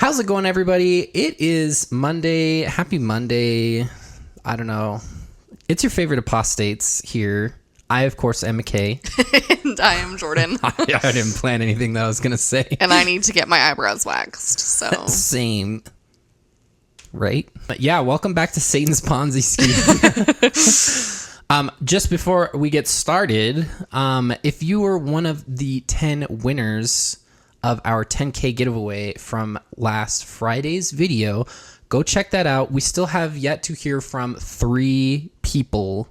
How's it going, everybody? It is Monday. Happy Monday. I don't know. It's your favorite apostates here. I, of course, am McKay. And I am Jordan. I didn't plan anything that I was going to say. And I need to get my eyebrows waxed, so. Same. Right? But yeah, welcome back to Satan's Ponzi Scheme. Just before we get started, if you were one of the 10 winners of our 10K giveaway from last Friday's video, go check that out. We still have yet to hear from 3 people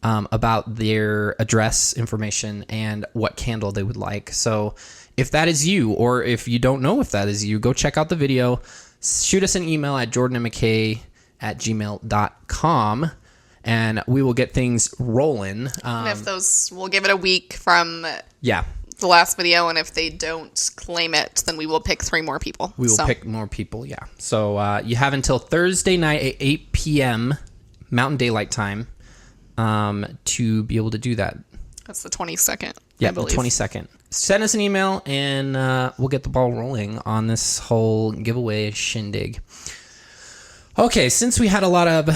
about their address information and what candle they would like. So if that is you, or if you don't know if that is you, go check out the video. Shoot us an email at jordanandmckay@gmail.com, and we will get things rolling. And if those, we'll give it a week from the last video, and if they don't claim it, then we will pick 3 more people. We will pick more people, yeah. So you have until Thursday night at 8 p.m. Mountain Daylight Time to be able to do that. That's the 22nd. Yeah, the 22nd. Send us an email, and we'll get the ball rolling on this whole giveaway shindig. Okay, since we had a lot of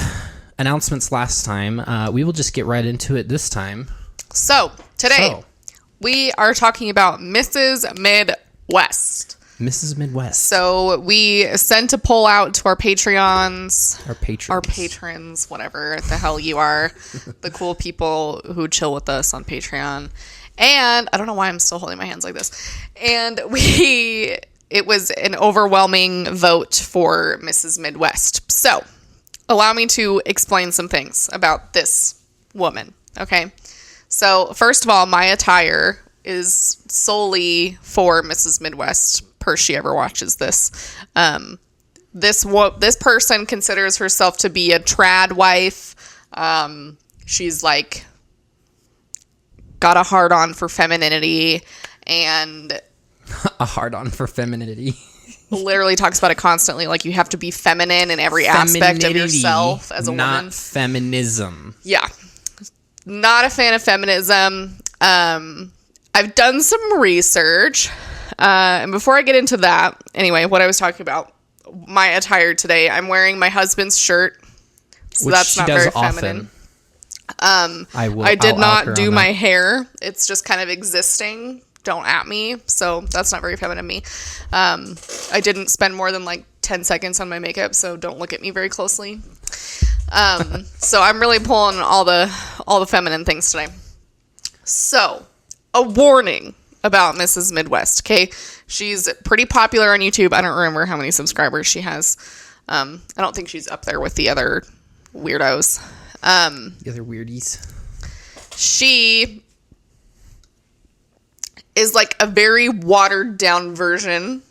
announcements last time, we will just get right into it this time. So, today, we are talking about Mrs. Midwest. Mrs. Midwest. So, we sent a poll out to our Patreons. Our patrons, whatever the hell you are. The cool people who chill with us on Patreon. And I don't know why I'm still holding my hands like this. And it was an overwhelming vote for Mrs. Midwest. So, allow me to explain some things about this woman, okay? So, first of all, my attire is solely for Mrs. Midwest, per she ever watches this. This person considers herself to be a trad wife. She's like got a hard-on for femininity, and a hard-on for femininity. Literally talks about it constantly, like you have to be feminine in every aspect of yourself as a woman. Not feminism. Yeah. Not a fan of feminism. I've done some research, and before I get into that, anyway, what I was talking about, my attire today, I'm wearing my husband's shirt, so that's not very feminine. I did not do my hair. It's just kind of existing. Don't at me. So that's not very feminine of me. I didn't spend more than like 10 seconds on my makeup, so don't look at me very closely. So I'm really pulling all the feminine things today. So, a warning about Mrs. Midwest, okay? She's pretty popular on YouTube. I don't remember how many subscribers she has. I don't think she's up there with the other weirdos. The other weirdies. She is like a very watered down version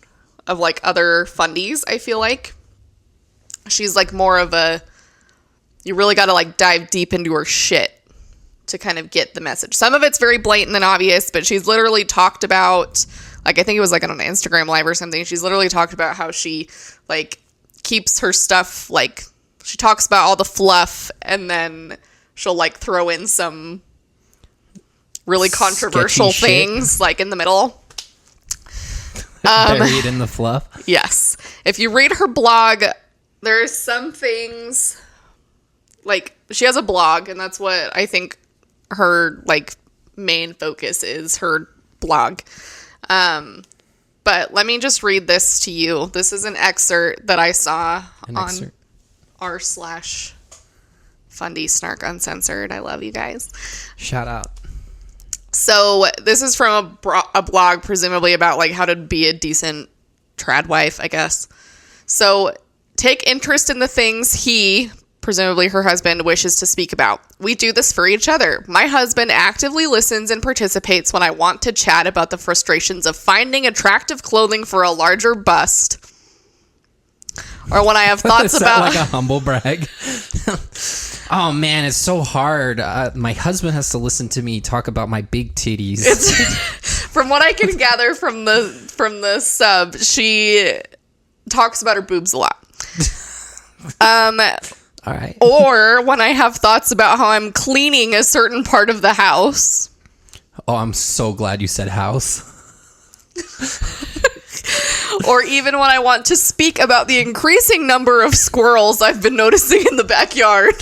of like other fundies, I feel like. She's like more of a, you really got to like dive deep into her shit to kind of get the message. Some of it's very blatant and obvious, but she's literally talked about, like I think it was like on an Instagram live or something, she's literally talked about how she like keeps her stuff, like she talks about all the fluff, and then she'll like throw in some really controversial things like in the middle. Buried in the fluff. Yes. If you read her blog, there's some things, like she has a blog, and that's what I think her like main focus is, her blog. But let me just read this to you. This is an excerpt that I saw on r/Fundy Snark Uncensored. I love you guys. Shout out. So this is from a blog, presumably about like how to be a decent trad wife, I guess. So take interest in the things he, presumably her husband, wishes to speak about. We do this for each other. My husband actively listens and participates when I want to chat about the frustrations of finding attractive clothing for a larger bust, or when I have thoughts about like a humble brag. Oh man, it's so hard. My husband has to listen to me talk about my big titties. From what I can gather from the sub, she talks about her boobs a lot. All right. Or when I have thoughts about how I'm cleaning a certain part of the house. Oh, I'm so glad you said house. or even when I want to speak about the increasing number of squirrels I've been noticing in the backyard.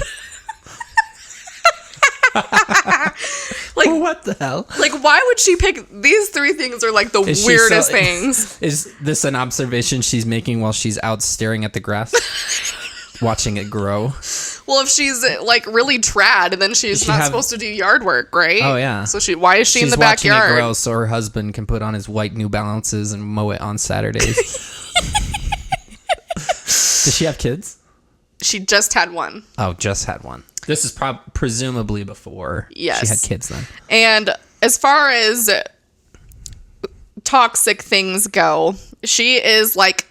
Like, what the hell? Like, why would she pick these three things? Are like the weirdest things. Is this an observation she's making while she's out staring at the grass, watching it grow? Well, if she's like really trad, then she's not supposed to do yard work, right? Oh yeah. So why is she in the watching backyard? It grow so her husband can put on his white New Balances and mow it on Saturdays. Does she have kids? She just had one. Oh, just had one. This is presumably before she had kids then. And as far as toxic things go, she is like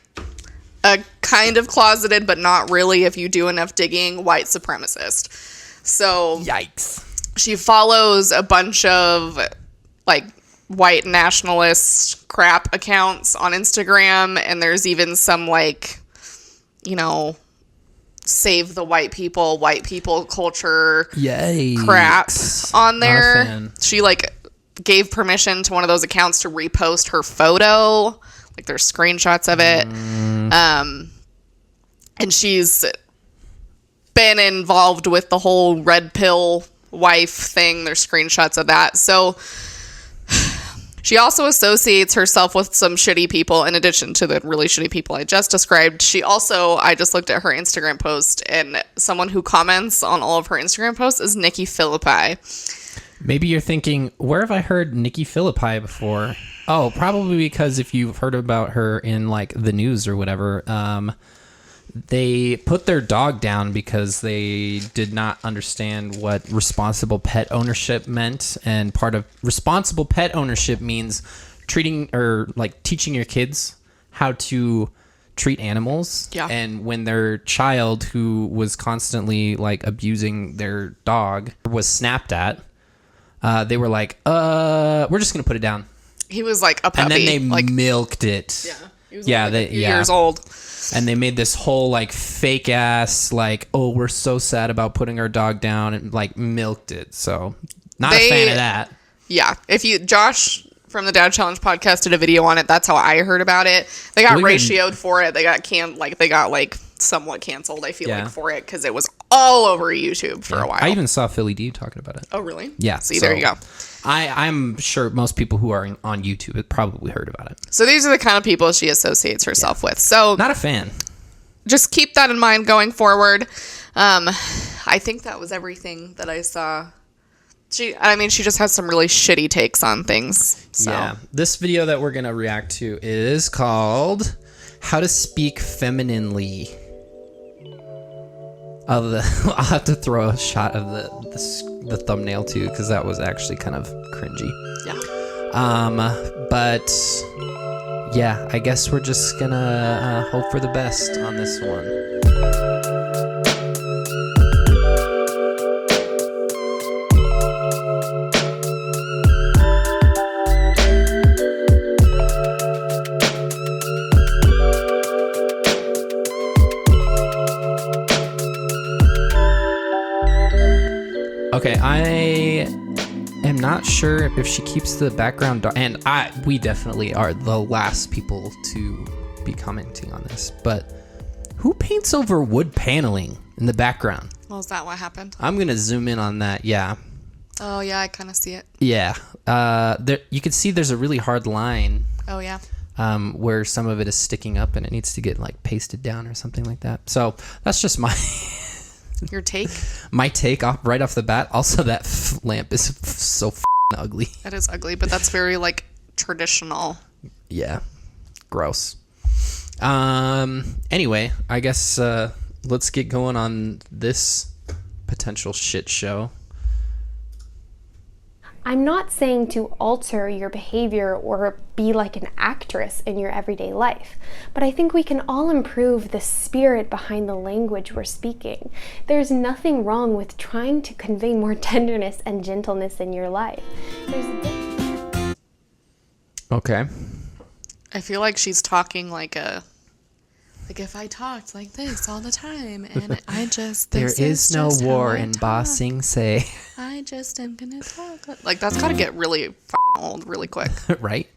a kind of closeted, but not really if you do enough digging, white supremacist. So yikes. She follows a bunch of like white nationalist crap accounts on Instagram, and there's even some like, you know, save the white people culture crap on there. She like gave permission to one of those accounts to repost her photo. Like there's screenshots of it. And she's been involved with the whole red pill wife thing. There's screenshots of that. So she also associates herself with some shitty people in addition to the really shitty people I just described. I just looked at her Instagram post, and someone who comments on all of her Instagram posts is Nikki Phillippi. Maybe you're thinking, where have I heard Nikki Phillippi before? Oh, probably because if you've heard about her in like the news or whatever, they put their dog down because they did not understand what responsible pet ownership meant. And part of responsible pet ownership means treating or like teaching your kids how to treat animals. Yeah. And when their child who was constantly like abusing their dog was snapped at, they were like, we're just going to put it down. He was like a puppy. And then they like, milked it. Yeah. He was like a few years old. And they made this whole like fake ass like, oh, we're so sad about putting our dog down, and like milked it. So not a fan of that. Yeah. Josh from the Dad Challenge podcast did a video on it. That's how I heard about it. They got ratioed for it. They got somewhat canceled, I feel like, for it because it was all over YouTube for a while. I even saw Philly D talking about it. Oh, really? Yeah. See, there you go. I'm sure most people who are on YouTube have probably heard about it. So these are the kind of people she associates herself with. So not a fan. Just keep that in mind going forward. I think that was everything that I saw. She just has some really shitty takes on things. So. Yeah. This video that we're going to react to is called How to Speak Femininely. I'll have to throw a shot of the thumbnail too, because that was actually kind of cringy. Yeah. But yeah, I guess we're just gonna hope for the best on this one. Okay, I am not sure if she keeps the background dark, and we definitely are the last people to be commenting on this, but who paints over wood paneling in the background? Well, is that what happened? I'm gonna zoom in on that. Yeah. Oh yeah, I kind of see it. Yeah. There you can see there's a really hard line. Oh yeah. Where some of it is sticking up and it needs to get like pasted down or something like that. So that's just my your take. My take right off the bat. Also, that lamp is so ugly. That is ugly, but that's very like traditional. Yeah. Gross. Anyway, I guess let's get going on this potential shit show. I'm not saying to alter your behavior or be like an actress in your everyday life, but I think we can all improve the spirit behind the language we're speaking. There's nothing wrong with trying to convey more tenderness and gentleness in your life. Okay. I feel like she's talking like if I talked like this all the time and I just... There is no war in Bossing Say. I just am gonna talk. Like, that's gotta get really old really quick. Right?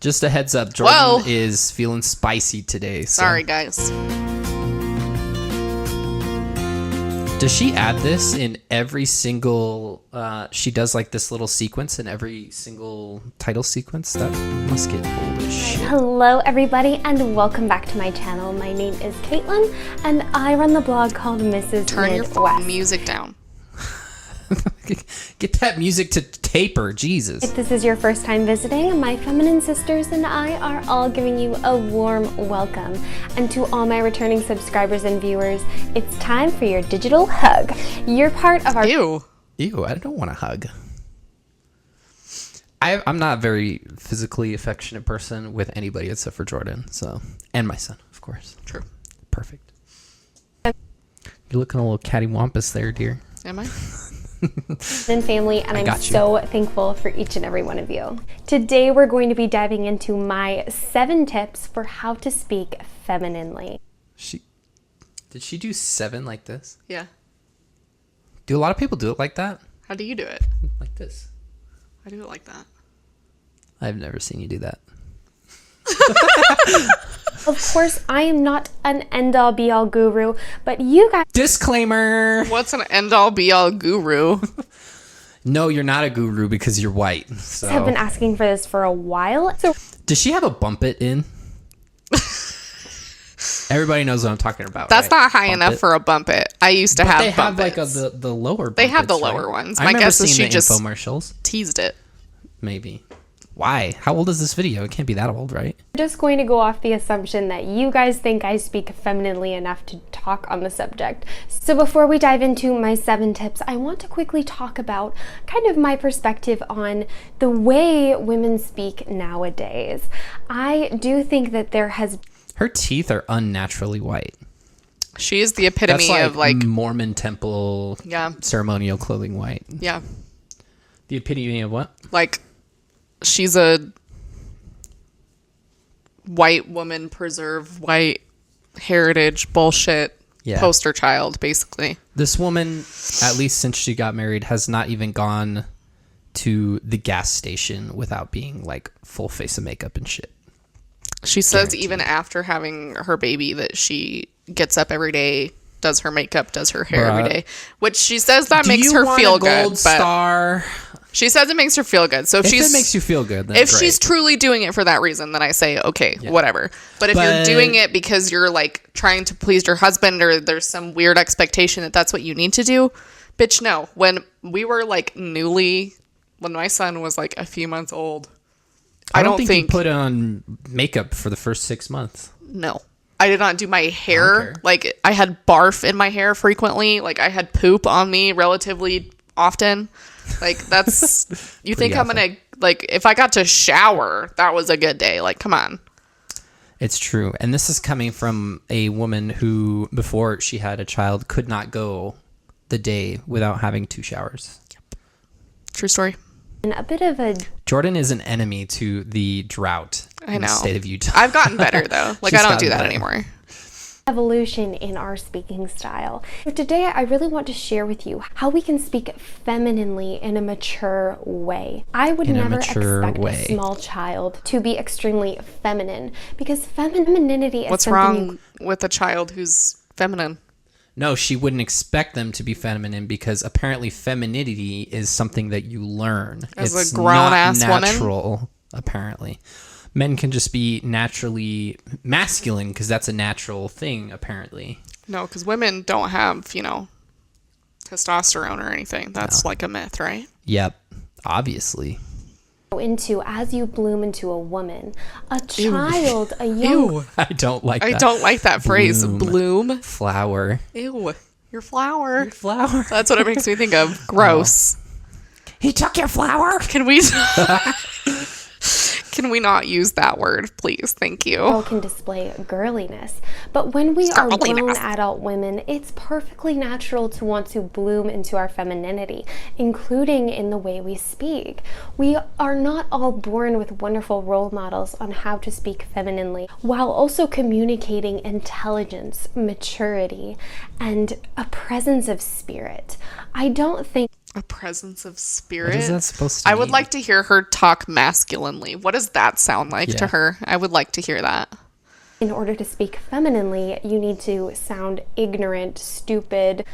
Just a heads up, Jordan Whoa. is feeling spicy today. So. Sorry, guys. Does she add this in every single... she does like this little sequence in every single title sequence? That must get old as shit. Hello everybody and welcome back to my channel. My name is Caitlin and I run the blog called Mrs. Turn your Midwest. music down. Get that music to taper, Jesus. If this is your first time visiting, my feminine sisters and I are all giving you a warm welcome. And to all my returning subscribers and viewers, it's time for your digital hug. You're part of our... Ew. Ew, I don't want to hug. I'm not a very physically affectionate person with anybody except for Jordan, so, and my son, of course. True. Perfect. You're looking a little cattywampus there, dear. Am I? and family, and I'm so thankful for each and every one of you. Today we're going to be diving into my 7 tips for how to speak femininely. Did she do 7 like this? Yeah. Do a lot of people do it like that? How do you do it? Like this. I do it like that. I've never seen you do that. Of course, I am not an end-all be-all guru, but you guys... Disclaimer! What's an end-all be-all guru? No, you're not a guru because you're white. So. have been asking for this for a while. So does she have a bump it in? Everybody knows what I'm talking about. That's right? not high bump enough it. for a bump it. I used to have They have bump like its. the lower. They have the bump its, lower right? ones. I My remember guess is seeing she the just infomercials. teased it. Maybe. Why? How old is this video? It can't be that old, right? I'm just going to go off the assumption that you guys think I speak femininely enough to talk on the subject. So before we dive into my 7 tips, I want to quickly talk about kind of my perspective on the way women speak nowadays. I do think that there has... Her teeth are unnaturally white. She is the epitome That's of like Mormon temple ceremonial clothing white. Yeah. The epitome of what? Like she's a white woman preserve white heritage bullshit poster child, basically. This woman, at least since she got married, has not even gone to the gas station without being like full face of makeup and shit. She says even after having her baby that she gets up every day, does her makeup, does her hair every day, which she says that makes her feel good. Star? She says it makes her feel good. So if it makes you feel good, then if great. she's truly doing it for that reason, then I say, okay, whatever. But if you're doing it because you're like trying to please your husband or there's some weird expectation that that's what you need to do, bitch, no. When we were like when my son was like a few months old, I don't think you put on makeup for the first 6 months. No. I did not do my hair. Like I had barf in my hair frequently. Like I had poop on me relatively often. Like that's you think I'm gonna like if I got to shower, that was a good day. Like come on. It's true. And this is coming from a woman who before she had a child could not go the day without having 2 showers. Yep. True story. And a bit of a... Jordan is an enemy to the drought in the state of Utah. I've gotten better though. Like I don't do that anymore. Evolution in our speaking style. So today I really want to share with you how we can speak femininely in a mature way. I would never expect a small child to be extremely feminine because femininity is What's wrong with a child who's feminine? No, she wouldn't expect them to be feminine because apparently femininity is something that you learn. As it's a grown-ass woman? natural, apparently. Men can just be naturally masculine because that's a natural thing, apparently. No, because women don't have, testosterone or anything. That's like a myth, right? Yep, obviously. Into as you bloom into a woman, a child, a young... Ew, I don't like that. I don't like that phrase. Bloom. Flower. Ew, your flower. Your flower. That's what it makes me think of. Gross. He took your flower. Can we not use that word, please? Thank you. Can display girliness. But when we are grown adult women, it's perfectly natural to want to bloom into our femininity, including in the way we speak. We are not all born with wonderful role models on how to speak femininely, while also communicating intelligence, maturity, and a presence of spirit. I don't think A presence of spirit. What is that supposed to I mean? would like to hear her talk masculinely. What does that sound like to Yeah. her? I would like to hear that. In order to speak femininely, you need to sound ignorant, stupid,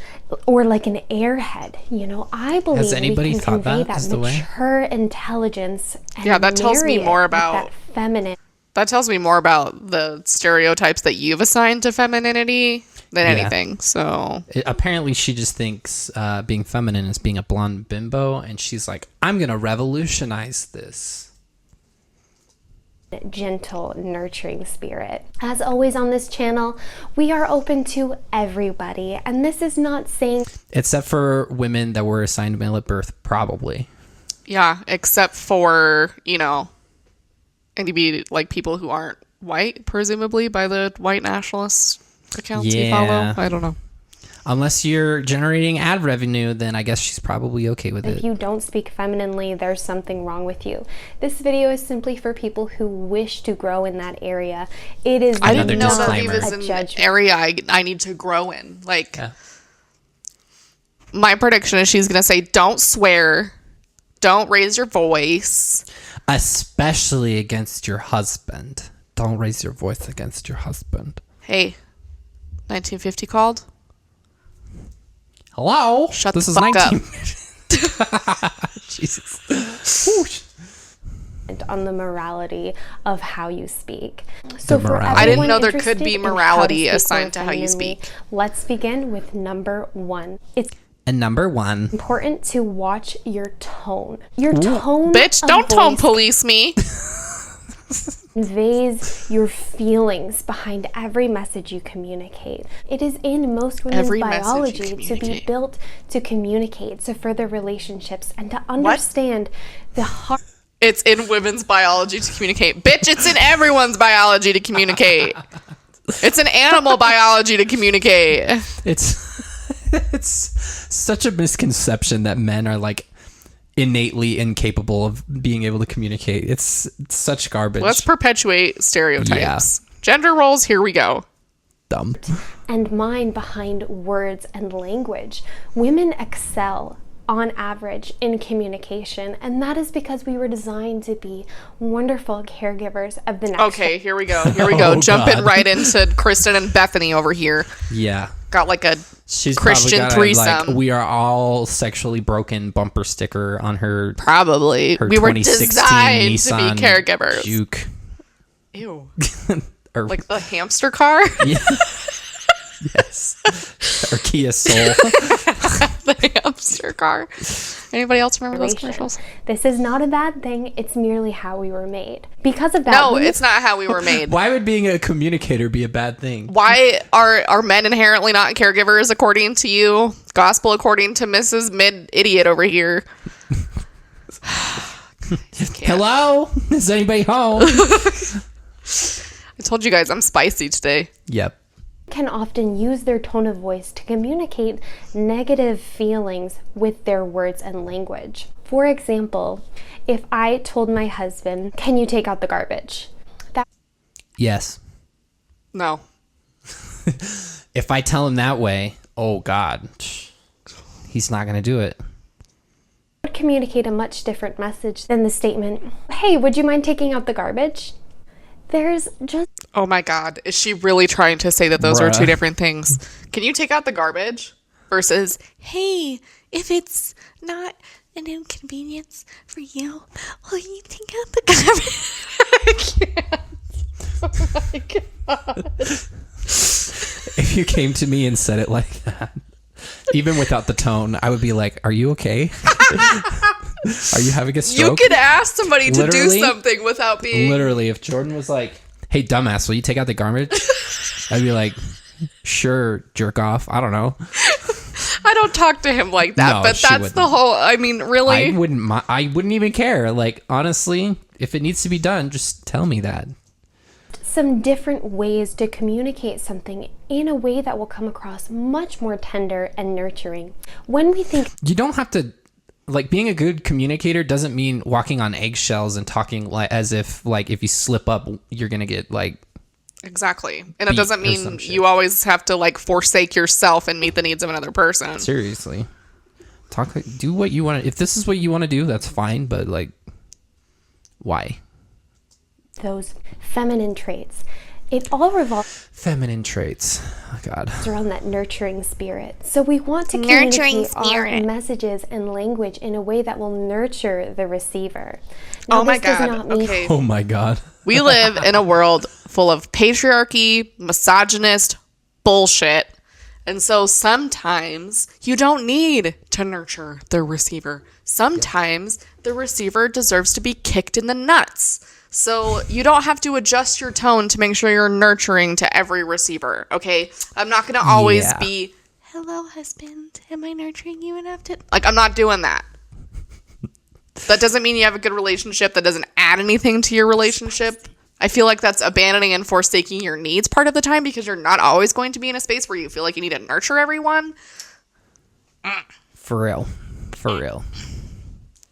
or like an airhead. You know, I believe anybody we can thought convey that is that the way? mature intelligence and Yeah, that tells me marry it more with about- that feminine. That tells me more about the stereotypes that you've assigned to femininity than Yeah. anything. So Apparently, she just thinks being feminine is being a blonde bimbo, and she's like, I'm going to revolutionize this. Gentle, nurturing spirit. As always on this channel, we are open to everybody, and this is not saying Except for women that were assigned male at birth, probably. yeah, except for, you know, and to be like people who aren't white, presumably by the white nationalist accounts you Yeah. follow. I don't know. Unless you're generating ad revenue, then I guess she's probably okay with if it. you don't speak femininely, there's something wrong with you. This video is simply for people who wish to grow in that area. It is I Another didn't know that he disclaimer. was a an judgment. area I need to grow in. Like, Yeah. my prediction is she's going to say, don't swear, don't raise your voice. Especially against your husband. Don't raise your voice against your husband. Hey, 1950 called? Hello? Shut this the is fuck up. 19 Jesus. Whoosh. on the morality of how you speak. So for morality. I didn't everyone know there could interested be in how to morality speak more assigned to how you femininely, speak. Let's begin with number 1. It's And number 1. important to watch your tone. Your tone Bitch, of don't tone voice police me. conveys your feelings behind every message you communicate. It is in most women's Every message you biology to be communicate. built to communicate, to further relationships, and to understand the heart. It's in women's biology to communicate. Bitch, it's in everyone's biology to communicate. It's in animal biology to communicate. It's such a misconception that men are like innately incapable of being able to communicate. It's such garbage. Let's perpetuate stereotypes. Yeah. Gender roles, here we go. Dumb. And mind behind words and language. Women excel on average in communication, and that is because we were designed to be wonderful caregivers of the next Okay, here we go. Here we go. Oh, Jumping God. right into Kristen and Bethany over here. Yeah. Got like a She's Christian probably got a, threesome. like, we are all sexually broken bumper sticker on her probably. her We were 2016 designed Nissan to be caregivers. Juke. Ew. Or, Like the hamster car? yeah. Yes. Or Kia Soul. The hamster car. Anybody else remember those generation. commercials? This is not a bad thing, it's merely how we were made. Because of that, No, women it's not how we were made. Why would being a communicator be a bad thing? Why are men inherently not caregivers according to you? Gospel according to Mrs. Mid Idiot over here. Hello? Is anybody home? I told you guys I'm spicy today. Yep. can often use their tone of voice to communicate negative feelings with their words and language. For example, if I told my husband, "Can you take out the garbage?" That Yes. No. If I tell him that way, oh God, he's not going to do it. would communicate a much different message than the statement, "Hey, would you mind taking out the garbage?" There's just Oh my God. Is she really trying to say that those are two Bruh. different things? Can you take out the garbage? Versus, hey, if it's not an inconvenience for you, will you take out the garbage? I can't. Oh my God. If you came to me and said it like that, even without the tone, I would be like, "Are you okay? Are you having a You stroke?" could ask somebody to do Literally? something without being. Literally, if Jordan was like, "Hey, dumbass, will you take out the garbage?" I'd be like, "Sure, jerk off." I don't know. I don't talk to him like that, No, but she that's wouldn't. the whole. I mean, really. I wouldn't even care. Like, honestly, if it needs to be done, just tell me that. some different ways to communicate something in a way that will come across much more tender and nurturing. When we think You don't have to, like, being a good communicator doesn't mean walking on eggshells and talking like as if, like, if you slip up, you're gonna get like. Exactly. And it beat doesn't or mean some shit. you always have to like forsake yourself and meet the needs of another person. Seriously. Do what you want. If this is what you want to do, that's fine. But like, why? Those feminine traits. It all revolves Feminine traits. Oh, God. around that nurturing spirit. So we want to Nurturing communicate our spirit. messages and language in a way that will nurture the receiver. Now, Oh my this does God. not mean Okay. Oh my God. We live in a world full of patriarchy, misogynist bullshit. And so sometimes you don't need to nurture the receiver. Sometimes the receiver deserves to be kicked in the nuts. So you don't have to adjust your tone to make sure you're nurturing to every receiver, okay? I'm not going to always Yeah. be, hello, husband. Am I nurturing you enough to... Like, I'm not doing that. That doesn't mean you have a good relationship. That doesn't add anything to your relationship. I feel like that's abandoning and forsaking your needs part of the time because you're not always going to be in a space where you feel like you need to nurture everyone. For real. For real.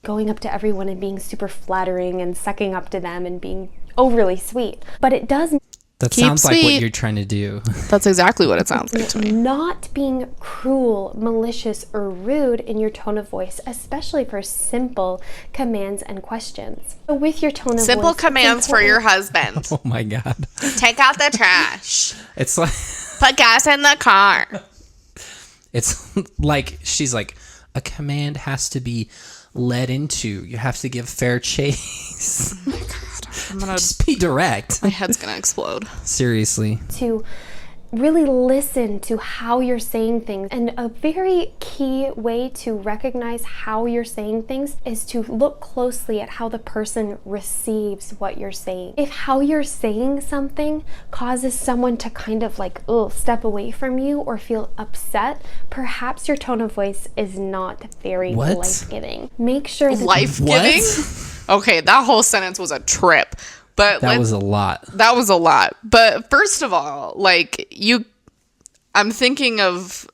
going up to everyone and being super flattering and sucking up to them and being overly sweet. But it does That Keep sounds like what sweet. you're trying to do. That's exactly what it sounds like to me. not being cruel, malicious, or rude in your tone of voice, especially for simple commands and questions. So with your tone of Simple voice, it's commands for your important- husband. Oh my God. Take out the trash. It's like Put gas in the car. it's like she's like, a command has to be led into. You have to give fair chase. I'm gonna, Just be direct. my head's gonna explode. Seriously. to really listen to how you're saying things. And a very key way to recognize how you're saying things is to look closely at how the person receives what you're saying. If how you're saying something causes someone to kind of like, step away from you or feel upset, perhaps your tone of voice is not very What? life-giving. Make sure that Life-giving? Okay, that whole sentence was a trip. But That was a lot. That was a lot. But first of all, like I'm thinking of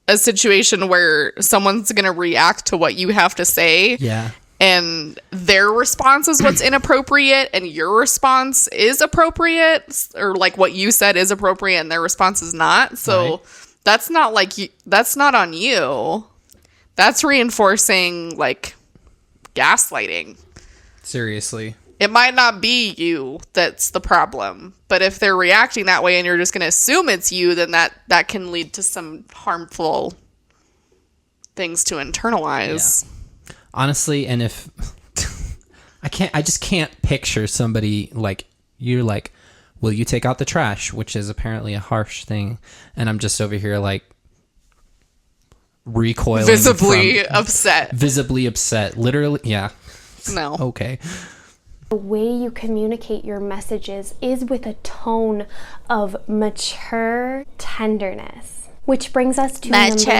a situation where someone's going to react to what you have to say. Yeah. And their response is what's inappropriate and your response is appropriate, or like what you said is appropriate and their response is not. So Right. that's not like that's not on you. That's reinforcing like gaslighting. Seriously. It might not be you that's the problem, but if they're reacting that way and you're just going to assume it's you, then that can lead to some harmful things to internalize. Yeah. Honestly, and if I just can't picture somebody like you're like, will you take out the trash, which is apparently a harsh thing, and I'm just over here like recoiling, Visibly from- upset. visibly upset, literally. Yeah. No. Okay. the way you communicate your messages is with a tone of mature tenderness. Which brings us to number Mature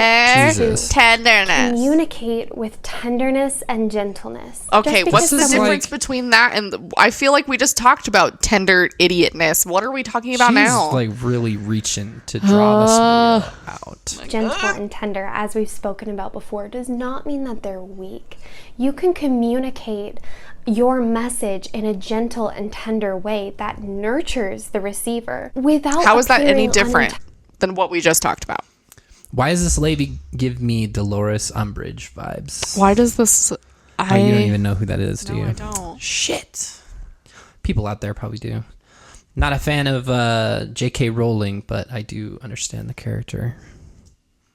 two. Jesus. tenderness. Communicate with tenderness and gentleness. Okay, Just what's the because difference like- between that and I feel like we just talked about tender idiotness. What are we talking about She's now? like really reaching to draw this wheel out. gentle and tender, as we've spoken about before, does not mean that they're weak. You can communicate your message in a gentle and tender way that nurtures the receiver without How is that any appearing different than what we just talked about? Why does this lady give me Dolores Umbridge vibes? Why does this Oh, you don't even know who that is, do No, you? I don't. Shit. People out there probably do. Not a fan of J.K. Rowling, but I do understand the character.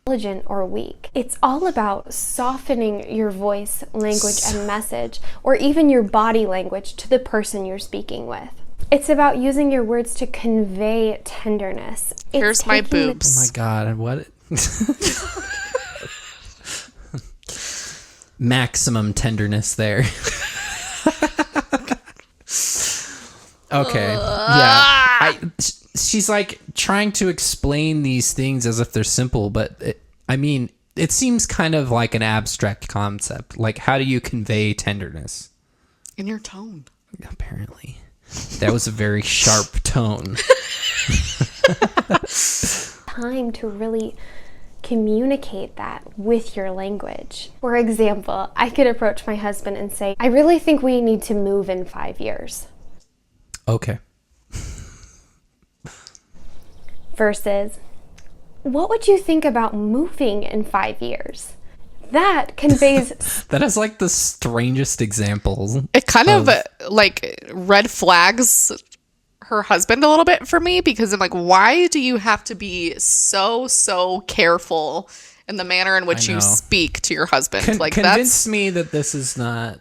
intelligent or weak. It's all about softening your voice, language, and message, or even your body language to the person you're speaking with. It's about using your words to convey tenderness. It's Here's my taking the boobs. Oh my God, what? Maximum tenderness there. Okay. Yeah. She's like trying to explain these things as if they're simple, but it seems kind of like an abstract concept. Like, how do you convey tenderness? In your tone. Apparently. That was a very sharp tone. time to really communicate that with your language. For example, I could approach my husband and say, I really think we need to move in 5 years. Okay. Versus, what would you think about moving in 5 years? that conveys That is like the strangest examples. It kind of like red flags her husband a little bit for me, because I'm like, why do you have to be so careful in the manner in which I you know. speak to your husband? Like, Convince me that this is not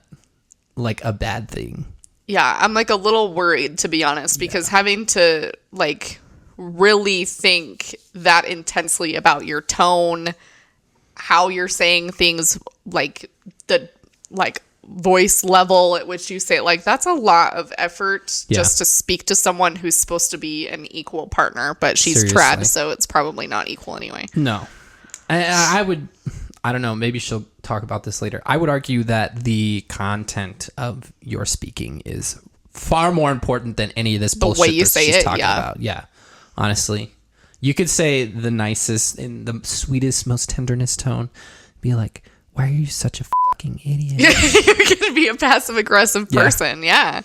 like a bad thing. yeah, I'm like a little worried, to be honest, because having to like really think that intensely about your tone, how you're saying things, like the like voice level at which you say it, like that's a lot of effort just to speak to someone who's supposed to be an equal partner, but she's Seriously. trad, so it's probably not equal anyway. No. I would, I don't know, maybe she'll talk about this later. I would argue that the content of your speaking is far more important than any of this bullshit way you that say she's it, talking yeah. about. Yeah. Honestly. You could say the nicest, in the sweetest, most tenderness tone. Be like, why are you such a fucking idiot? You're gonna be a passive aggressive person. Yeah.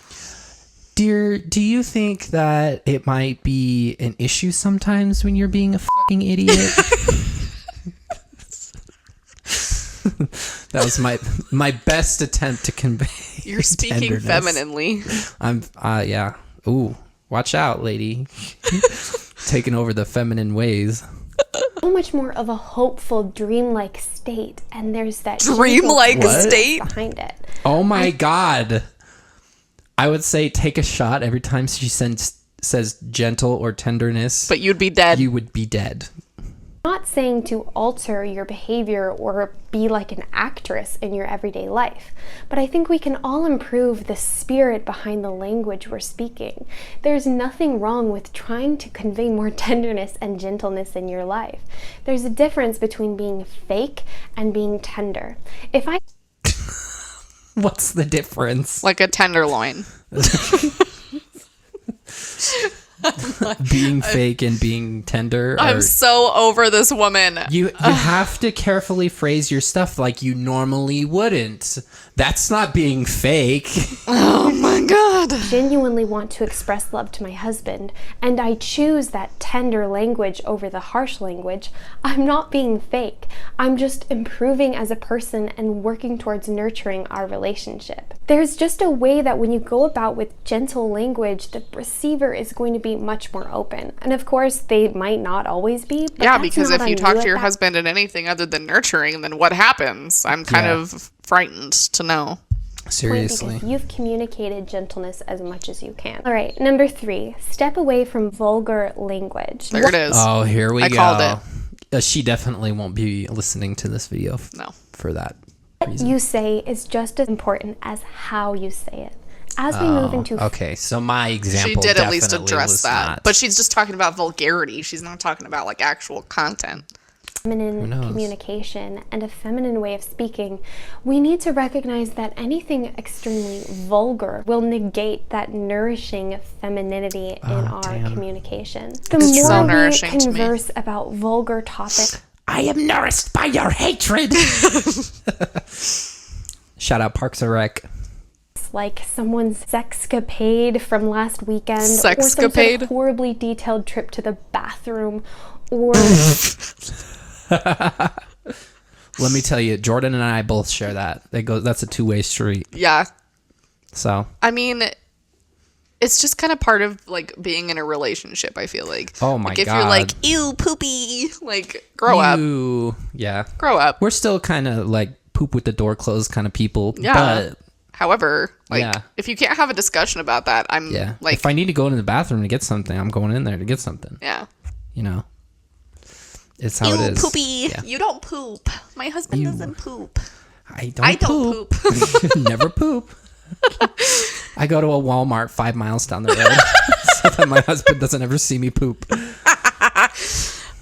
Dear, do you think that it might be an issue sometimes when you're being a fucking idiot? That was my best attempt to convey. You're speaking tenderness. femininely. I'm yeah. Ooh, watch out, lady. Taking over the feminine ways. so much more of a hopeful, dreamlike state, and there's that Dreamlike gentle state? behind it. Oh my god. I would say take a shot every time she says gentle or tenderness. But you'd be dead. You would be dead. Not saying to alter your behavior or be like an actress in your everyday life, but I think we can all improve the spirit behind the language we're speaking. There's nothing wrong with trying to convey more tenderness and gentleness in your life. There's a difference between being fake and being tender. If I What's the difference? Like a tenderloin. Being fake and being tender? I'm so over this woman. You have to carefully phrase your stuff like you normally wouldn't. That's not being fake. Oh my god. genuinely want to express love to my husband, and I choose that tender language over the harsh language, I'm not being fake. I'm just improving as a person and working towards nurturing our relationship. There's just a way that when you go about with gentle language, the receiver is going to be much more open. And of course, they might not always be. But Yeah, that's because not if you on talk at to your that husband in anything other than nurturing, then what happens? I'm kind of frightened to know. Seriously. Because you've communicated gentleness as much as you can. All right, number 3, step away from vulgar language. There it is. Oh, here we I go. called it. She definitely won't be listening to this video No. for that What reason. you say is just as important as how you say it. As we move into Okay, so my example She did at least definitely address was that. not. But she's just talking about vulgarity. She's not talking about like actual content. feminine knows? communication and a feminine way of speaking, we need to recognize that anything extremely vulgar will negate that nourishing femininity in our damn. communication. The It's so more we nourishing to me. converse about vulgar topics, I am nourished by your hatred. Shout out Parks and Rec. like someone's sexcapade from last weekend, or some sort Sexcapade? of horribly detailed trip to the bathroom, or Let me tell you, Jordan and I both share that. That's a two-way street. Yeah. So, I mean, it's just kind of part of like being in a relationship, I feel like. Oh my like, if you're like, God. ew, poopy, like grow up. Yeah. Grow up. We're still kind of like poop with the door closed kind of people. Yeah. But However, like Yeah. if you can't have a discussion about that, I'm yeah, like if I need to go into the bathroom to get something, I'm going in there to get something. yeah. You know, it's how Ew, it is. poopy. Yeah. You don't poop. My husband doesn't poop. I don't I don't poop. Never poop. I go to a Walmart 5 miles down the road so that my husband doesn't ever see me poop.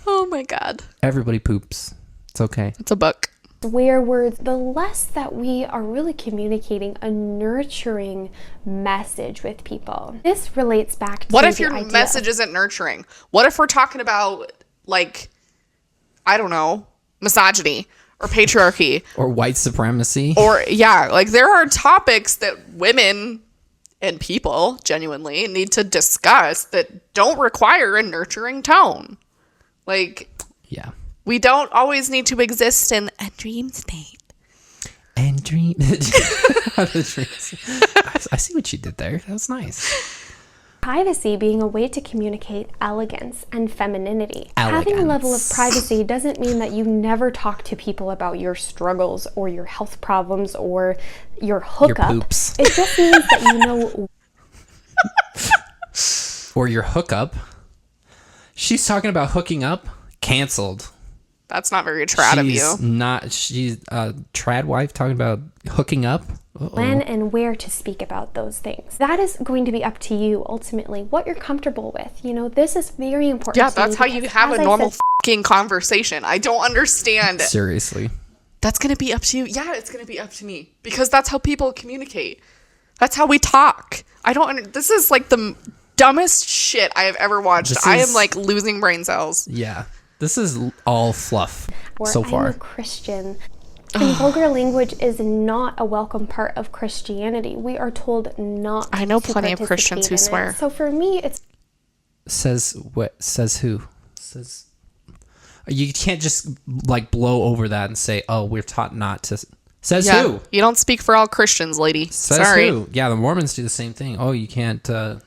Oh my god. Everybody poops. It's okay. It's a book. swear words, the less that we are really communicating a nurturing message with people. This relates back to What if the your idea message of isn't nurturing? What if we're talking about like I don't know, misogyny or patriarchy Or white supremacy. or yeah, like there are topics that women and people genuinely need to discuss that don't require a nurturing tone. Like Yeah. We don't always need to exist in a dream state. And dream. I see what you did there. That was nice. Privacy being a way to communicate elegance and femininity. Having a level of privacy doesn't mean that you never talk to people about your struggles or your health problems or your hookup. Your poops. It just means that you know. Or your hookup. She's talking about hooking up. Canceled. That's not very trad of you. She's trad wife talking about hooking up. When and where to speak about those things. That is going to be up to you ultimately, what you're comfortable with. You know, this is very important. Yeah, that's how you have a normal fucking conversation. I don't understand. Seriously. That's going to be up to you. Yeah, it's going to be up to me because that's how people communicate. That's how we talk. This is like the dumbest shit I have ever watched. I am like losing brain cells. Yeah. This is all fluff so far. I'm a Christian. And vulgar language is not a welcome part of Christianity. We are told not to. I know plenty of Christians who swear. So for me, it's... Says what? Says who? Says... You can't just like blow over that and say, oh, we're taught not to... Says who? You don't speak for all Christians, lady. Says Sorry. who? Yeah, the Mormons do the same thing. Oh, you can't... I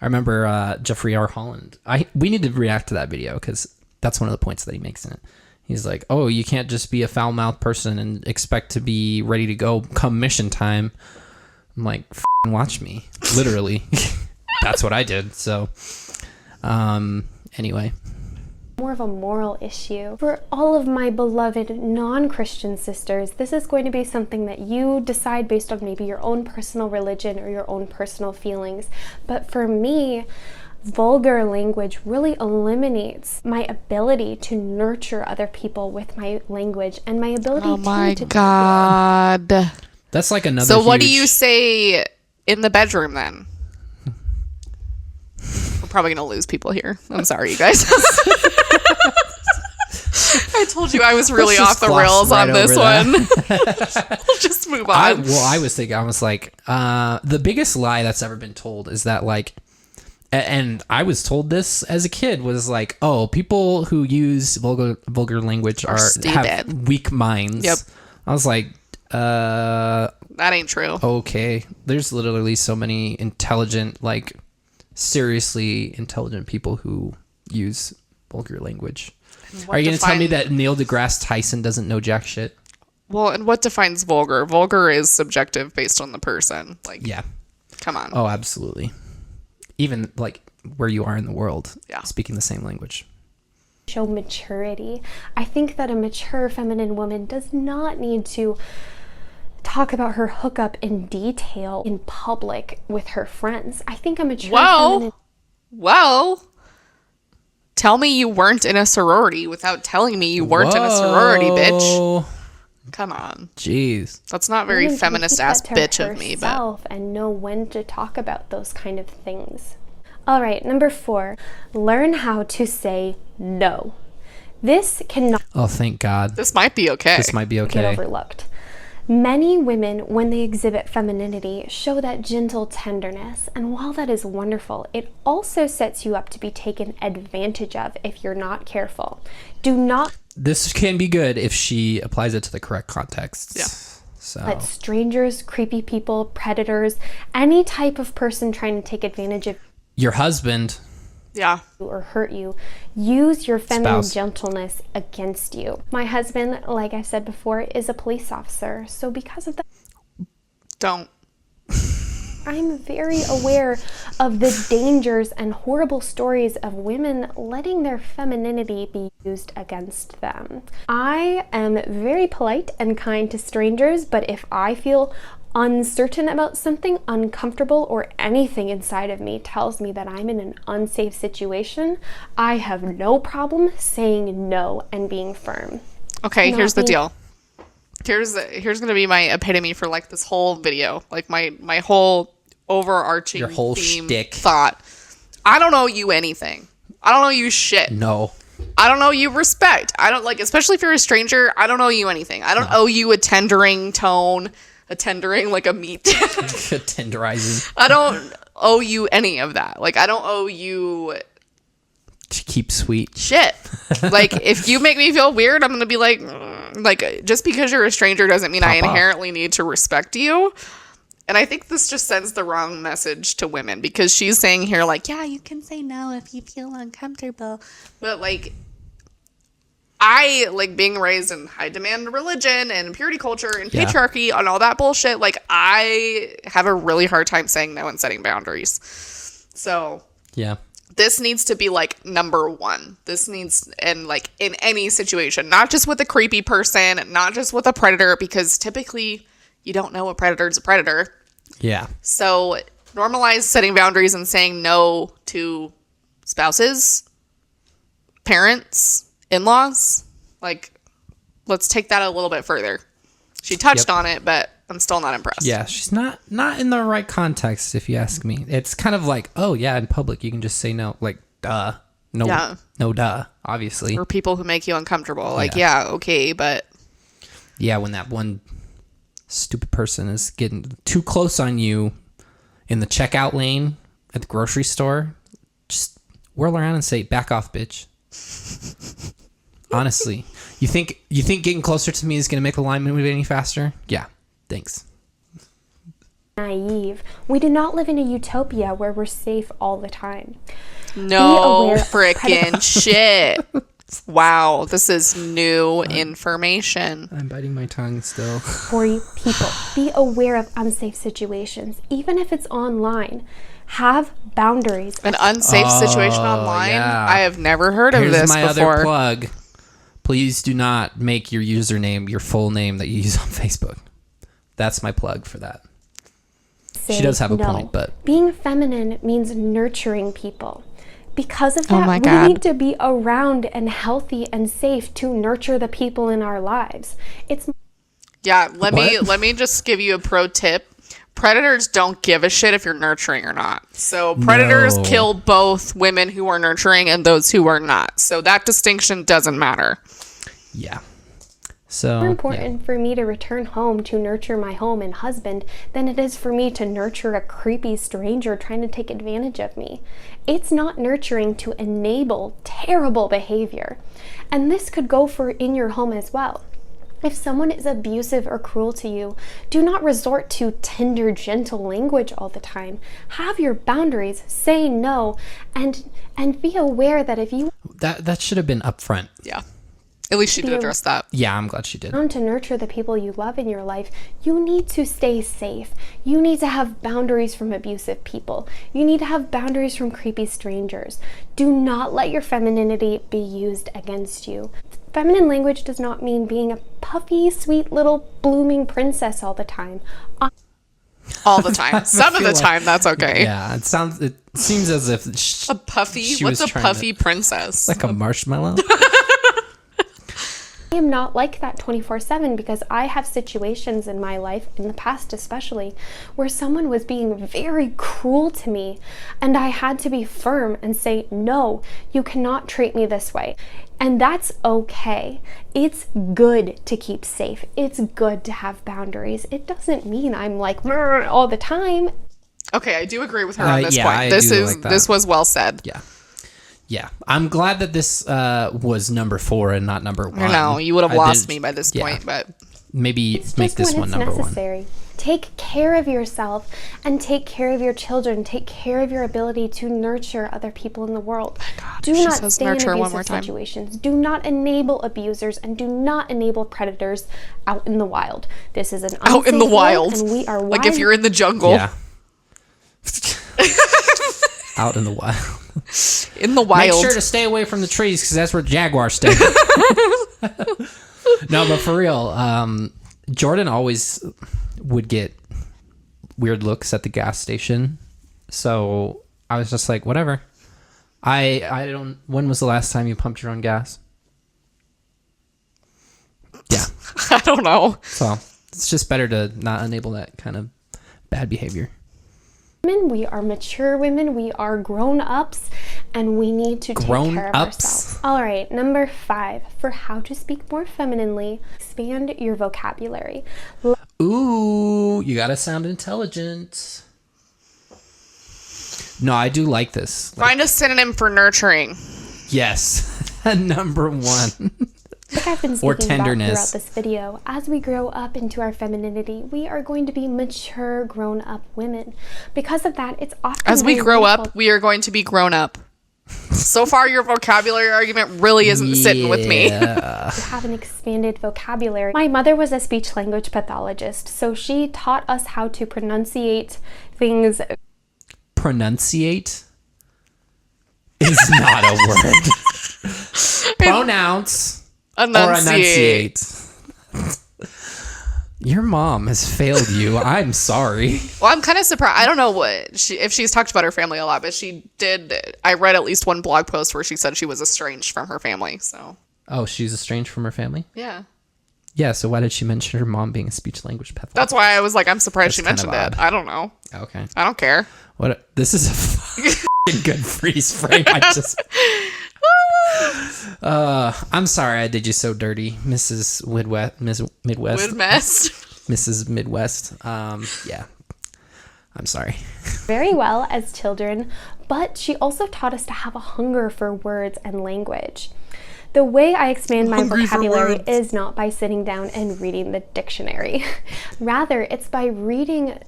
remember Jeffrey R. Holland. We need to react to that video because that's one of the points that he makes in it. He's like, oh, you can't just be a foul-mouthed person and expect to be ready to go come mission time. I'm like, f***ing watch me. Literally. That's what I did. So, anyway. More of a moral issue. For all of my beloved non-Christian sisters, this is going to be something that you decide based on maybe your own personal religion or your own personal feelings. But for me, vulgar language really eliminates my ability to nurture other people with my language and my ability oh my God. That's like another So what do you say in the bedroom then? We're probably going to lose people here. I'm sorry, you guys. I told you I was really off the rails on this one. We'll just move on. I was like, the biggest lie that's ever been told is that like, and I was told this as a kid, was like, oh, people who use vulgar language have weak minds. Yep. I was like, that ain't true. Okay. There's literally so many intelligent, like seriously intelligent people who use vulgar language. Are you going to tell me that Neil deGrasse Tyson doesn't know jack shit? Well, and what defines vulgar? Vulgar is subjective based on the person. Like, yeah. Come on. Oh, absolutely. Even like where you are in the world, speaking the same language. Show maturity. I think that a mature feminine woman does not need to talk about her hookup in detail in public with her friends. I think a mature feminine... Well, tell me you weren't in a sorority without telling me you weren't in a sorority, bitch. Come on. Jeez. That's not very feminist ass bitch of me, but and know when to talk about those kind of things. All right, number 4, learn how to say no. This cannot Oh, thank God. This might be okay. This might be okay. Get overlooked. Many women, when they exhibit femininity, show that gentle tenderness, and while that is wonderful, it also sets you up to be taken advantage of if you're not careful. Do not... This can be good if she applies it to the correct context. Yeah. So. Let strangers, creepy people, predators, any type of person trying to take advantage of your husband... Yeah. or hurt you, use your feminine Spouse. gentleness against you. My husband, like I said before, is a police officer, so because of that, Don't. I'm very aware of the dangers and horrible stories of women letting their femininity be used against them. I am very polite and kind to strangers, but if I feel uncertain about something, uncomfortable, or anything inside of me tells me that I'm in an unsafe situation, I have no problem saying no and being firm. Okay, here's the deal. Here's gonna be my epitome for like this whole video, like my whole overarching your whole theme shtick. Thought. I don't owe you anything. I don't owe you shit. No. I don't owe you respect. I don't like, especially if you're a stranger. I don't owe you anything. I don't owe you a tendering tone. A tendering, like a meat. Tenderizing. I don't owe you any of that. Like, I don't owe you To keep sweet. Shit. Like, if you make me feel weird, I'm going to be like, just because you're a stranger doesn't mean I inherently need to respect you. And I think this just sends the wrong message to women, because she's saying here, like, yeah, you can say no if you feel uncomfortable. But, like, I, like, being raised in high demand religion and purity culture and patriarchy and all that bullshit, like, I have a really hard time saying no and setting boundaries. So, yeah, this needs to be, like, number one. This needs, and, like, in any situation, not just with a creepy person, not just with a predator, because typically you don't know a predator's a predator. Yeah. So normalize setting boundaries and saying no to spouses, parents, in-laws. Like, let's take that a little bit further. She touched on it, but I'm still not impressed. Yeah, she's not in the right context, if you ask me. It's kind of like, oh yeah, in public you can just say no. Like, duh. No, no, duh, obviously. Or people who make you uncomfortable. Like, yeah, okay, but... Yeah, when that one stupid person is getting too close on you in the checkout lane at the grocery store, just whirl around and say, back off, bitch. Honestly, you think getting closer to me is going to make the line move any faster? Yeah, thanks. Naive. We do not live in a utopia where we're safe all the time. No frickin' shit. Wow, this is new information. I'm biting my tongue still. For you people, be aware of unsafe situations, even if it's online. Have boundaries. An unsafe situation online? Yeah. I have never heard of Here's this my before. other plug. Please do not make your username your full name that you use on Facebook. That's my plug for that. She does have a point, but... Being feminine means nurturing people. Because of Oh that, my we God. need to be around and healthy and safe to nurture the people in our lives. It's Yeah, let me just give you a pro tip. Predators don't give a shit if you're nurturing or not. So predators No. kill both women who are nurturing and those who are not. So that distinction doesn't matter. Yeah. So, more important for me to return home to nurture my home and husband than it is for me to nurture a creepy stranger trying to take advantage of me. It's not nurturing to enable terrible behavior. And this could go for in your home as well. If someone is abusive or cruel to you, do not resort to tender, gentle language all the time. Have your boundaries, say no, and be aware that if you that should have been upfront. Yeah. At least she did address that. Yeah, I'm glad she did. want to nurture the people you love in your life, you need to stay safe. You need to have boundaries from abusive people. You need to have boundaries from creepy strangers. Do not let your femininity be used against you. Feminine language does not mean being a puffy, sweet little blooming princess all the time. All the time. Some of the feel like- time, that's okay. Yeah, it seems as if A puffy? she What's was a trying puffy princess? like a marshmallow. I am not like that 24/7 because I have situations in my life, in the past especially, where someone was being very cruel to me and I had to be firm and say, no, you cannot treat me this way. And that's okay. It's good to keep safe. It's good to have boundaries. It doesn't mean I'm like all the time. Okay, I do agree with her on this yeah, point. I This do is like that. this was well said. Yeah. I'm glad that this was number 4 and not number 1. I know you would have I lost did- me by this yeah. point, but Maybe It's make just this when one it's number 1. necessary. Take care of yourself and take care of your children. Take care of your ability to nurture other people in the world. if she Do not says stay in nurture one more abusive time. situations. Do not enable abusers and do not enable predators out in the wild. This is an out in unsafe the world, wild. and we are Like if you're in the jungle. Yeah. Out in the wild. In the Make wild. sure to stay away from the trees because that's where jaguars stay. No, but for real, Jordan always would get weird looks at the gas station. So I was just like, whatever. I don't. When was the last time you pumped your own gas? Yeah. I don't know. So it's just better to not enable that kind of bad behavior. women. We are mature women. We are grown-ups, and we need to take care of Grown-ups? ourselves. All right, number 5, for how to speak more femininely, expand your vocabulary. Ooh, you gotta sound intelligent. No, I do like this. Like, Find a synonym for nurturing. Yes. Number one. Like I've been Or speaking about tenderness. throughout this video, as we grow up into our femininity, we are going to be mature, grown-up women. Because of that, it's often As we very grow difficult up, we are going to be grown up. So far, your vocabulary argument really isn't sitting with me. to have an expanded vocabulary. My mother was a speech language pathologist, so she taught us how to pronunciate things. Pronunciate is not a word. Pronounce or Enunciate. enunciate. Your mom has failed you. I'm sorry. Well, I'm kind of surprised. I don't know if she's talked about her family a lot, but she did. I read at least one blog post where she said she was estranged from her family. So Oh, she's estranged from her family? yeah, Yeah, so why did she mention her mom being a speech language pathologist? that's why I was like, I'm surprised That's she kind mentioned of it. I don't know. Okay. I don't care. This is a fucking good freeze frame. I'm sorry I did you so dirty, Mrs. Midwest. Mrs. Midwest. Yeah. I'm sorry. Very well as children, but she also taught us to have a hunger for words and language. The way I expand my Hungry for vocabulary words. is not by sitting down and reading the dictionary. Rather, it's by reading.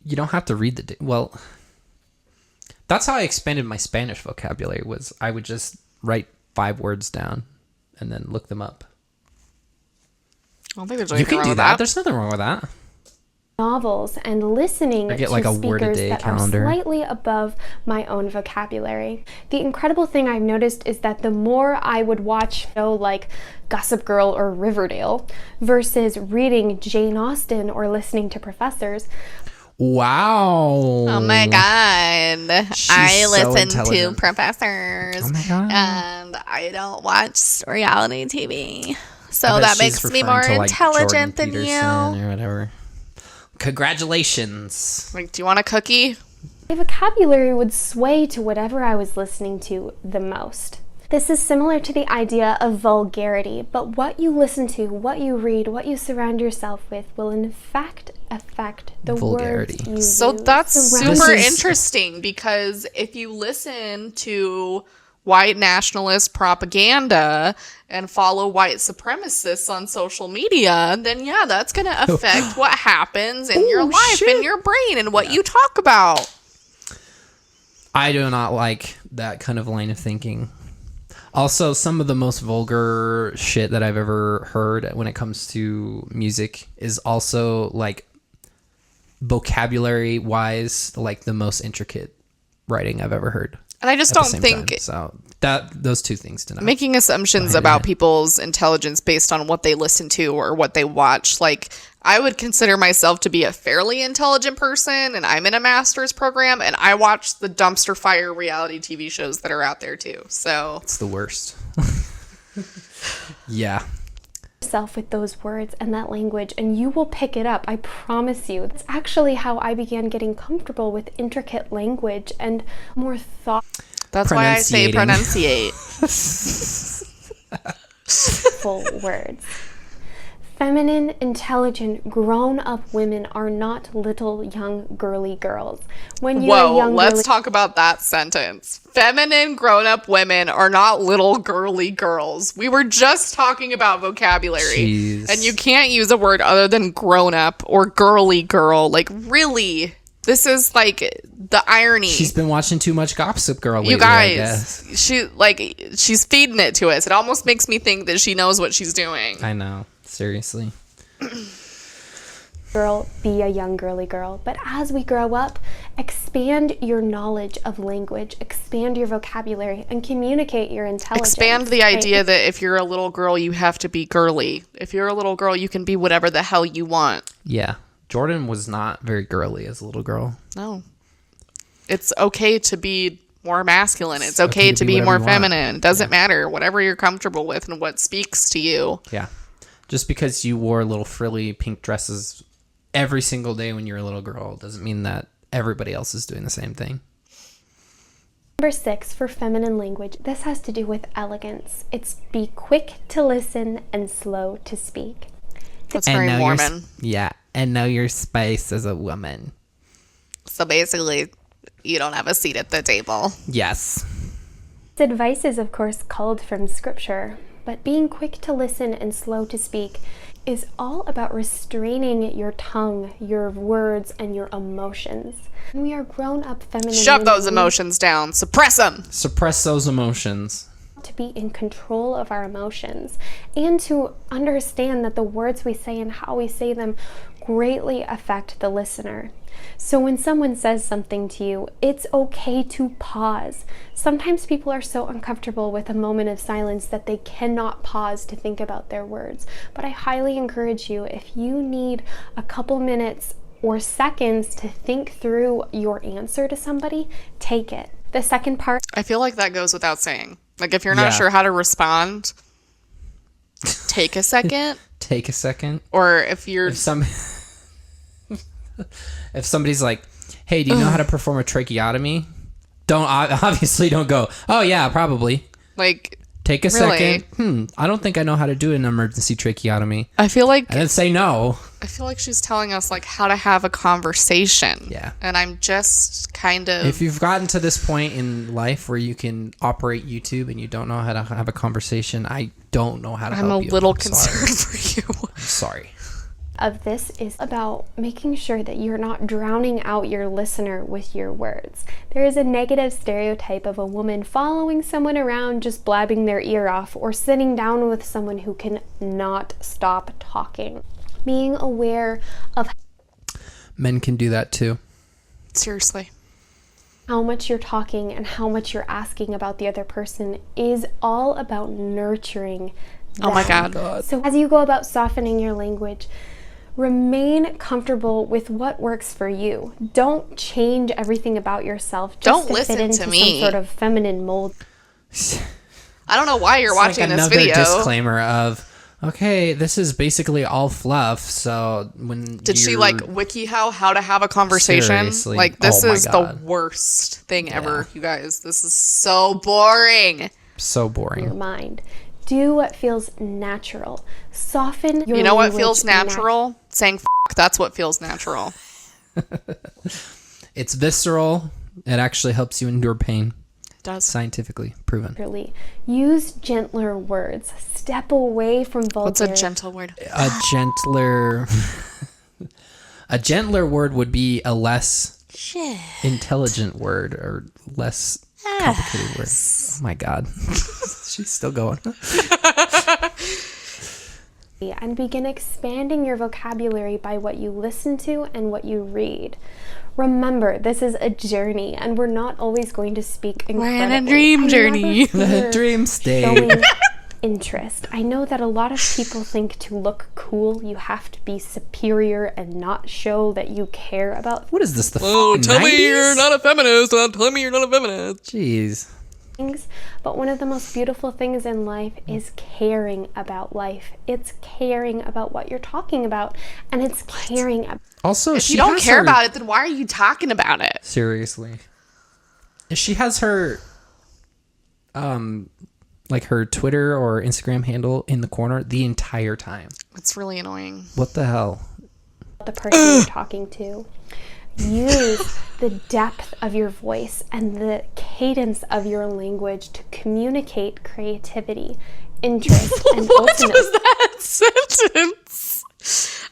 You don't have to read well, that's how I expanded my Spanish vocabulary. Was I would just write 5 words down and then look them up. I don't think there's You anything can wrong do with that. There's nothing wrong with that. Novels and listening I get to like a word a speakers day that calendar. are slightly above my own vocabulary. The incredible thing I've noticed is that the more I would watch show like Gossip Girl or Riverdale versus reading Jane Austen or listening to professors, Wow. Oh my god. I so listen to intelligent. professors. Oh my God. And I don't watch reality TV. So I bet that she's makes me referring more to, like, intelligent Jordan than Peterson you. or whatever. Congratulations. Like, do you want a cookie? my vocabulary would sway to whatever I was listening to the most. This is similar to the idea of vulgarity, but what you listen to, what you read, what you surround yourself with will in fact affect the Vulgarity. words you So use. that's Surround- super This is- interesting because if you listen to white nationalist propaganda and follow white supremacists on social media, then yeah, that's going to affect what happens in your life, in your brain, and what you talk about. I do not like that kind of line of thinking. Also, some of the most vulgar shit that I've ever heard when it comes to music is also like vocabulary wise, like the most intricate writing I've ever heard. And I just at the don't same think time. So that those two things do not. making assumptions Behind about it. people's intelligence based on what they listen to or what they watch. Like, I would consider myself to be a fairly intelligent person, and I'm in a master's program, and I watch the dumpster fire reality TV shows that are out there too. So It's the worst. Yeah. yourself with those words and that language and you will pick it up. I promise you. It's actually how I began getting comfortable with intricate language and more that's why I say Pronunciating. thoughtful words. Feminine, intelligent, grown-up women are not little young girly girls. When you're a Whoa, young let's girly talk about that sentence. Feminine grown-up women are not little girly girls. We were just talking about vocabulary. Jeez. And you can't use a word other than grown-up or girly girl. Like, really? This is like the irony. She's been watching too much Gossip Girl lately, You I guess. guys, she's feeding it to us. It almost makes me think that she knows what she's doing. I know. Seriously. girl, be a young girly girl. But as we grow up, expand your knowledge of language, expand your vocabulary, and communicate your intelligence. Expand the right? idea that if you're a little girl, you have to be girly. If you're a little girl, you can be whatever the hell you want. Yeah. Jordan was not very girly as a little girl. No. It's okay to be more masculine. It's okay to be whatever more you want. feminine. It doesn't matter. Whatever you're comfortable with and what speaks to you. Yeah. Just because you wore little frilly pink dresses every single day when you're a little girl doesn't mean that everybody else is doing the same thing. Number 6 for feminine language. This has to do with elegance. It's be quick to listen and slow to speak. That's very know Mormon. and know your space as a woman. So basically, you don't have a seat at the table. Yes. This advice is, of course, culled from scripture, but being quick to listen and slow to speak is all about restraining your tongue, your words, and your emotions. When we are grown-up feminine Shove those women, emotions down. Suppress them. Suppress those emotions. to be in control of our emotions and to understand that the words we say and how we say them greatly affect the listener. So when someone says something to you, it's okay to pause. Sometimes people are so uncomfortable with a moment of silence that they cannot pause to think about their words. But I highly encourage you, if you need a couple minutes or seconds to think through your answer to somebody, take it. The second part, I feel like that goes without saying. Like, if you're not Yeah. sure how to respond, take a second. Take a second. Or if you're... If somebody's like, hey, do you know how to perform a tracheotomy? Obviously don't go, oh yeah, probably. like... Take a Really? second. I don't think I know how to do an emergency tracheotomy. I feel like... And then say no. I feel like she's telling us, like, how to have a conversation. Yeah. And I'm just kind of... If you've gotten to this point in life where you can operate YouTube and you don't know how to have a conversation, I don't know how to I'm a help you. little Sorry. concerned for you. I'm sorry. of this is about making sure that you're not drowning out your listener with your words. There is a negative stereotype of a woman following someone around just blabbing their ear off or sitting down with someone who can not stop talking. Being aware of Men can do that too. Seriously. how much you're talking and how much you're asking about the other person is all about nurturing them. Oh my God. So as you go about softening your language, remain comfortable with what works for you. Don't change everything about yourself just Don't to listen fit into to me. some sort of feminine mold. I don't know why you're watching like this another video. disclaimer of, okay, this is basically all fluff. So when Did she like WikiHow how to have a conversation? Seriously. Like, this Oh my is the God. worst thing ever, you guys. This is so boring. so Your boring? mind. Do what feels natural. Soften your You know what language feels natural? Saying that's what feels natural. It's visceral. It actually helps you endure pain. It does. Scientifically proven. naturally. Use gentler words. Step away from What's a vulgarity. gentle word? A gentler, a gentler word would be a less intelligent word or less complicated word. Oh my God, she's still going. And begin expanding your vocabulary by what you listen to and what you read. Remember, this is a journey, and we're not always going to speak incredibly. We're on a dream journey. Dream state. Showing interest. I know that a lot of people think to look cool, you have to be superior and not show that you care about What is this? The Oh, fucking tell me 90s? you're not a feminist. Tell me you're not a feminist. Jeez. things, but one of the most beautiful things in life is caring about life. It's caring about what you're talking about, and it's caring about Also, If you don't care about it, then why are you talking about it? Seriously. She has her like her Twitter or Instagram handle in the corner the entire time. It's really annoying. What the hell? the person you're talking to. Use the depth of your voice and the cadence of your language to communicate creativity, interest, and What ultimately was that sentence?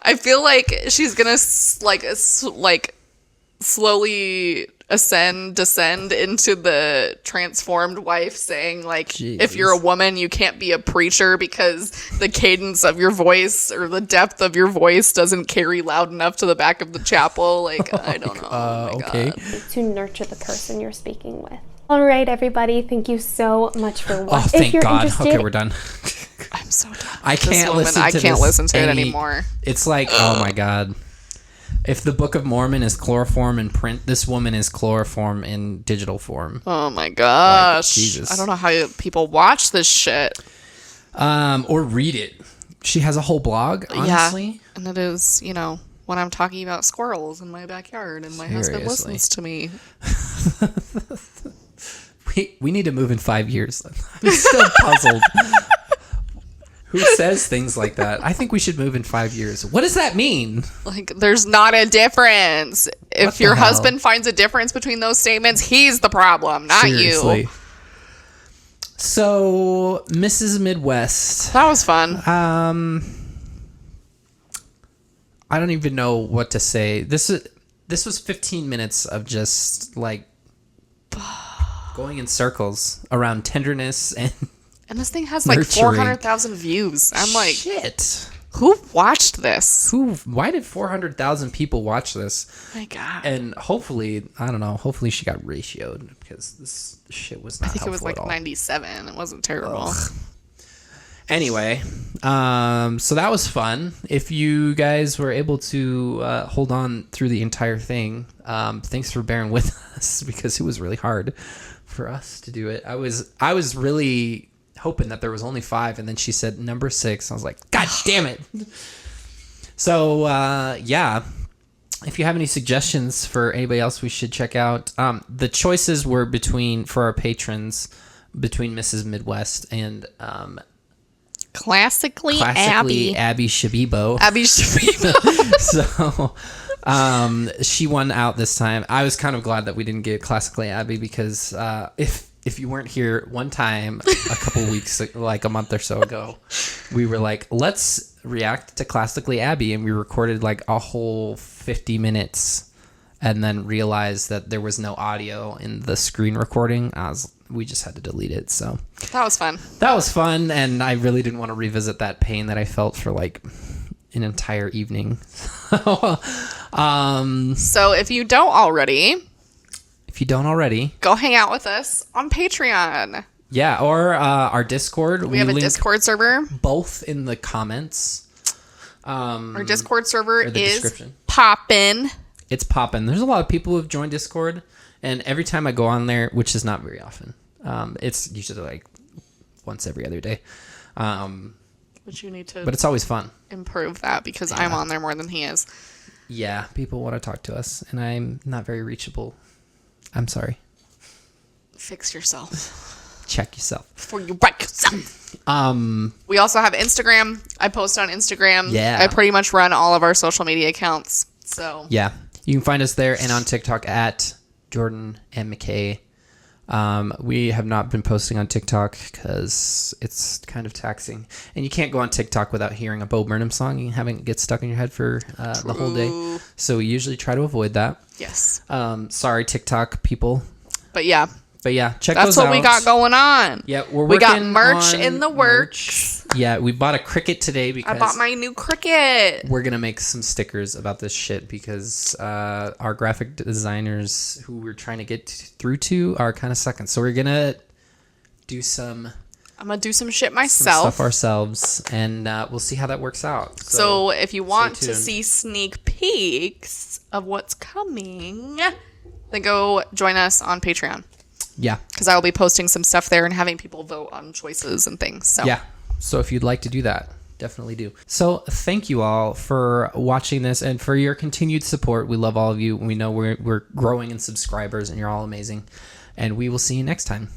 I feel like she's gonna slowly descend into the transformed wife, saying like, if you're a woman, you can't be a preacher because the cadence of your voice or the depth of your voice doesn't carry loud enough to the back of the chapel. Like, I don't know. Oh my okay. God. to nurture the person you're speaking with. All right, everybody, thank you so much for Oh, watching. thank God. Okay, we're done. I'm so done. I This can't woman, listen I to can't this listen to it anymore. It's like, oh my God. If the Book of Mormon is chloroform in print, this woman is chloroform in digital form. Oh my gosh. Jesus. I don't know how people watch this shit. Or read it. She has a whole blog, honestly. Yeah. And it is, when I'm talking about squirrels in my backyard and my husband Seriously. listens to me. We need to move in 5 years. I'm still puzzled. Who says things like that? I think we should move in 5 years. What does that mean? Like, there's not a difference. If What the your hell? husband finds a difference between those statements, he's the problem, not Seriously. you. So, Mrs. Midwest. That was fun. I don't even know what to say. This was 15 minutes of just like going in circles around tenderness and this thing has like nurturing. 400,000 views. I'm like, shit. who watched this? Why did 400,000 people watch this? My God. And hopefully, I don't know, hopefully she got ratioed because this shit was not I think it was like helpful at all. 97. It wasn't terrible. Ugh. Anyway, so that was fun. If you guys were able to hold on through the entire thing, thanks for bearing with us because it was really hard for us to do it. I was really hoping that there was only 5, and then she said number 6. I was like, God damn it. So yeah, if you have any suggestions for anybody else we should check out, the choices were for our patrons between Mrs. Midwest and Classically Abby Shabibo. Abby Shabibo. So she won out this time. I was kind of glad that we didn't get Classically Abby because if you weren't here one time a couple weeks, like a month or so ago, we were like, let's react to Classically Abby, and we recorded like a whole 50 minutes and then realized that there was no audio in the screen recording. We just had to delete it. So That was fun. that was fun, and I really didn't want to revisit that pain that I felt for like an entire evening. So if you don't already, go hang out with us on Patreon. Yeah, or our Discord. We have a link Discord server. both in the comments. Our Discord server or the is description. poppin'. It's popping. There's a lot of people who have joined Discord, and every time I go on there, which is not very often, it's usually like once every other day. But you need to But it's always fun. improve that because I'm on there more than he is. Yeah, people want to talk to us, and I'm not very reachable. I'm sorry. Fix yourself Check yourself. before you wreck yourself. We also have Instagram. I post on Instagram. Yeah. I pretty much run all of our social media accounts. So Yeah, you can find us there and on TikTok at Jordan and McKay. We have not been posting on TikTok because it's kind of taxing, and you can't go on TikTok without hearing a Bo Burnham song and having it get stuck in your head for the whole day. So we usually try to avoid that. yes. Sorry, TikTok people. But yeah, check that's those out. what we got going on. Yeah, we're we got working merch on in the works. merch. Yeah, we bought a Cricut today I because bought my new Cricut. we're gonna make some stickers about this shit because our graphic designers who we're trying to get through to are kind of sucking. So we're gonna do some I'm gonna do some shit some myself. stuff ourselves, and we'll see how that works out. So if you want to tuned. see sneak peeks of what's coming, then go join us on Patreon yeah, because I will be posting some stuff there and having people vote on choices and things. So yeah. So if you'd like to do that, definitely do. So thank you all for watching this and for your continued support. We love all of you. We know we're growing in subscribers, and you're all amazing. And we will see you next time.